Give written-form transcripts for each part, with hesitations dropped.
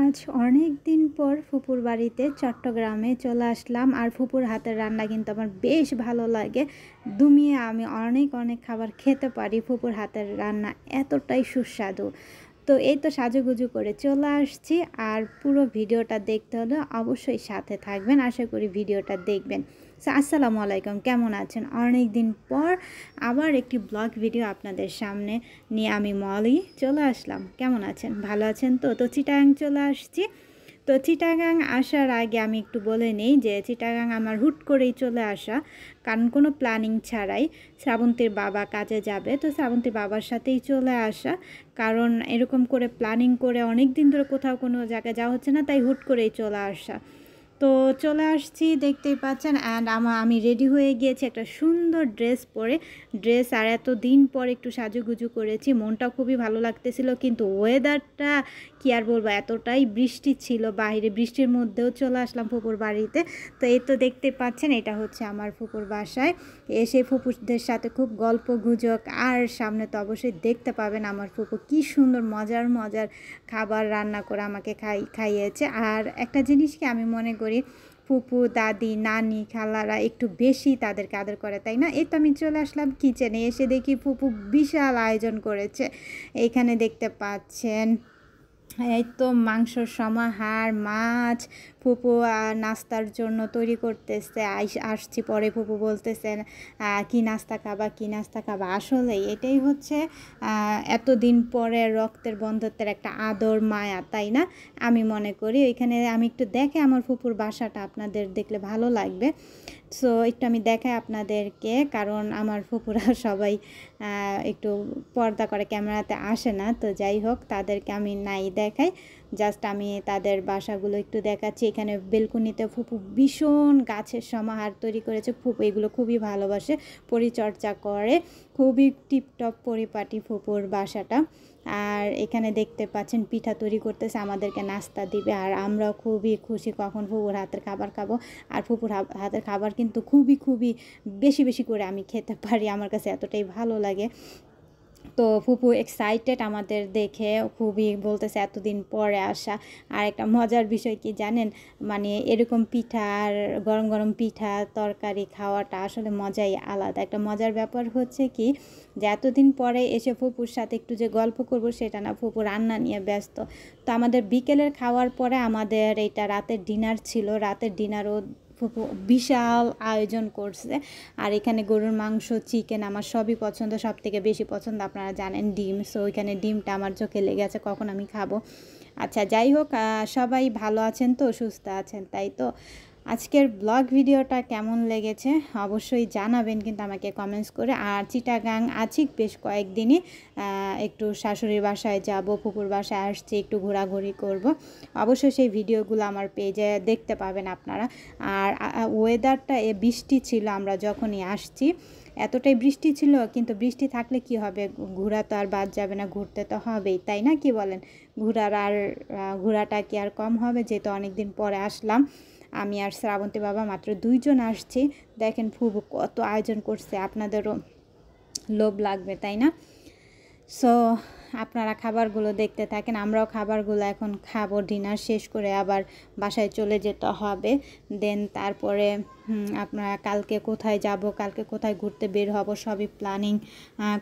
আজ অনেক দিন পর ফুপুর বাড়িতে চট্টগ্রামে চলে আসলাম। আর ফুপুর হাতের রান্না কিন্তু আমার বেশ ভালো লাগে। দুমিয়ে আমি অনেক অনেক খাবার খেতে পারি। ফুপুর হাতের রান্না এতটাই সুস্বাদু। তো এই তো সাজুগুজু করে চলে আসছি। আর পুরো ভিডিওটা দেখতে হলে অবশ্যই সাথে থাকবেন। আশা করি ভিডিওটা দেখবেন। সো আসসালামু আলাইকুম, কেমন আছেন? অনেক দিন পর আবার একটি ব্লগ ভিডিও আপনাদের সামনে নিয়ে আমি মলি চলে আসলাম। কেমন আছেন? ভালো আছেন তো? তো চিটাগাং চলে আসছি। তো চিটাগাং আসার আগে আমি একটু বলে নেই যে চিটাগাং আমার হুট করেই চলে আসা, কারণ কোনো প্ল্যানিং ছাড়াই। শ্রাবন্তীর বাবা কাজে যাবে, তো শ্রাবন্তীর বাবার সাথেই চলে আসা। কারণ এরকম করে প্ল্যানিং করে অনেক দিন ধরে কোথাও কোনো জায়গায় যাওয়া হচ্ছে না, তাই হুট করেই চলে আসা। তো চলে আসছি, দেখতেই পাচ্ছেন। অ্যান্ড আমি রেডি হয়ে গিয়েছি একটা সুন্দর ড্রেস পরে। আর এত দিন পর একটু সাজুগুজু করেছি, মনটা খুবই ভালো লাগতেছিল। কিন্তু ওয়েদারটা কি আর বলবো, এতটাই বৃষ্টি ছিল বাইরে, বৃষ্টির মধ্যেও চলে আসলাম ফুপুর বাড়িতে। তো এই তো দেখতে পাচ্ছেন, এটা হচ্ছে আমার ফুপুর বাসায়। এসে ফুপুদের সাথে খুব গল্প গুজব, আর সামনে তো অবশ্যই দেখতে পাবেন আমার ফুপু কি সুন্দর মজার মজার খাবার রান্না করে আমাকে খাইয়েছে। আর একটা জিনিস কি আমি মনে করি, ফুপু, দাদি, নানি, খালারা একটু বেশি তাদেরকে আদর করে, তাই না? এই তো আমি চলে আসলাম কিচেনে। এসে দেখি ফুপু বিশাল আয়োজন করেছে। এইখানে দেখতে পাচ্ছেন, এই তো মাংসর সমাহার, মাছ। ফুপু নাস্তার জন্য তৈরি করতেছে। আসছি পরে ফুপু বলতেছেন কি নাস্তা খাবা, কি নাস্তা খাবা। আসলে এটাই হচ্ছে এতদিন পরে রক্তের বন্ধুত্বের একটা আদর মায়া, তাই না? আমি মনে করি ওইখানে আমি একটু দেখে আমার ফুপুর বাসাটা, আপনাদের দেখলে ভালো লাগবে। সো একটু আমি দেখাই আপনাদেরকে, কারণ আমার ফুপুরা সবাই একটু পর্দা করে, ক্যামেরাতে আসে না। তো যাই হোক, তাদেরকে আমি নাই দেখাই, জাস্ট আমি তাদের বাসাগুলো একটু দেখাচ্ছি। এখানে বেলকুনিতে ফুপু ভীষণ গাছের সমাহার তৈরি করেছে। ফুপু এগুলো খুবই ভালোবাসে, পরিচর্যা করে, খুবই টিপটপ পরিপাটি ফুপুর বাসাটা। আর এখানে দেখতে পাচ্ছেন পিঠা তৈরি করতেছে, আমাদেরকে নাস্তা দিবে। আর আমরাও খুবই খুশি কখন ফুপুর হাতের খাবার খাবো। আর ফুপুর হাতের খাবার কিন্তু খুবই খুবই বেশি বেশি করে আমি খেতে পারি, আমার কাছে এতটাই ভালো লাগে। তো ফুপু এক্সাইটেড আমাদের দেখে, খুবই বলতেছে এতদিন পরে আসা। আর একটা মজার বিষয় কি জানেন, মানে এরকম পিঠা আর গরম গরম পিঠা তরকারি খাওয়াটা আসলে মজাই আলাদা। একটা মজার ব্যাপার হচ্ছে কি, যে এতদিন পরে এসে ফুপুর সাথে একটু যে গল্প করব সেটা না, ফুপু রান্না নিয়ে ব্যস্ত। তো আমাদের বিকেলের খাওয়ার পরে আমাদের এইটা রাতের ডিনার ছিল। রাতের ডিনারও ফুপু বিশাল আয়োজন করছে। আর এখানে গরুর মাংস, চিকেন আমার সবই পছন্দ। সব থেকে বেশি পছন্দ আপনারা জানেন ডিম। সো ওইখানে ডিমটা আমার চোখে লেগে আছে, কখন আমি খাবো। আচ্ছা যাই হোক, সবাই ভালো আছেন তো, সুস্থ আছেন, তাই তো? আজকের ব্লগ ভিডিওটা কেমন লেগেছে অবশ্যই জানাবেন কিন্তু আমাকে কমেন্টস করে। আর চিটাগাং আছি বেশ কয়েকদিনই, একটু শাশুড়ির বাসায় যাব, ফুপুর বাসায় আসছি, একটু ঘোরাঘুরি করব। অবশ্যই সেই ভিডিওগুলো আমার পেজে দেখতে পাবেন আপনারা। আর ওয়েদারটা বৃষ্টি ছিল আমরা যখনই আসছি, এতটাই বৃষ্টি ছিল। কিন্তু বৃষ্টি থাকলে কি হবে, ঘোরা তো আর বাদ যাবে না, ঘুরতে তো হবেই, তাই না? কি বলেন? ঘোরাটা কি আর কম হবে? যেহেতু অনেক দিন পরে আসলাম, আমি আর শ্রাবন্তী বাবা মাত্র 2 জন আসছি। দেখেন ফুপু কত আয়োজন করছে, আপনাদেরও লোভ লাগবে, তাই না? সো আপনারা খাবারগুলো দেখতে থাকেন, আমরাও খাবারগুলো এখন খাবো। ডিনার শেষ করে আবার বাসায় চলে যেতে হবে। দেন তারপরে আপনারা কালকে কোথায় যাব, কালকে কোথায় ঘুরতে বের হব, সবই প্ল্যানিং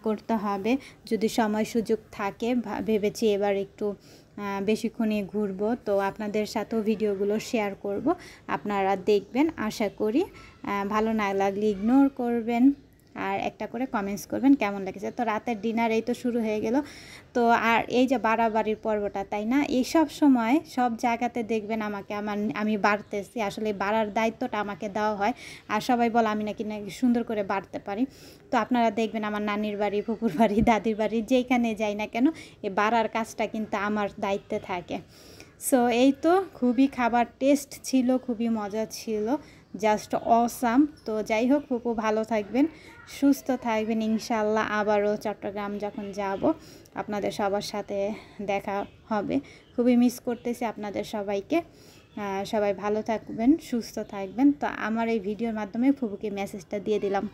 করতে হবে। যদি সময় সুযোগ থাকে, ভেবেছি এবার একটু বেশিক্ষণই ঘুরবো। তো আপনাদের সাথেও ভিডিওগুলো শেয়ার করব, আপনারা দেখবেন। আশা করি ভালো না লাগলে ইগনোর করবেন, আর একটা করে কমেন্টস করবেন কেমন লেগেছে। তো রাতের ডিনার এই তো শুরু হয়ে গেল। তো আর এই যে বাড়াবাড়ির পর্বটা, তাই না? এই সব সময় সব জায়গাতে দেখবেন আমি বাড়তেছি, আসলে বাড়ার দায়িত্বটা আমাকে দেওয়া হয়। আর সবাই বলে আমি নাকি সুন্দর করে বাড়তে পারি। তো আপনারা দেখবেন আমার নানির বাড়ি, ফুপুর বাড়ি, দাদির বাড়ি, যেখানে যাই না কেন, এই বাড়ার কাজটা কিন্তু আমার দায়িত্বে থাকে। সো এই তো খুবই খাবার টেস্ট ছিল, খুবই মজা ছিল, জাস্ট অসাম। তো যাই হোক, ফুপু ভালো থাকবেন, সুস্থ থাকবেন। ইনশাল্লাহ আবারও চট্টগ্রাম যখন যাব আপনাদের সবার সাথে দেখা হবে। খুবই মিস করতেছি আপনাদের সবাইকে। সবাই ভালো থাকবেন, সুস্থ থাকবেন। তো আমার এই ভিডিওর মাধ্যমে ফুপুকে মেসেজটা দিয়ে দিলাম।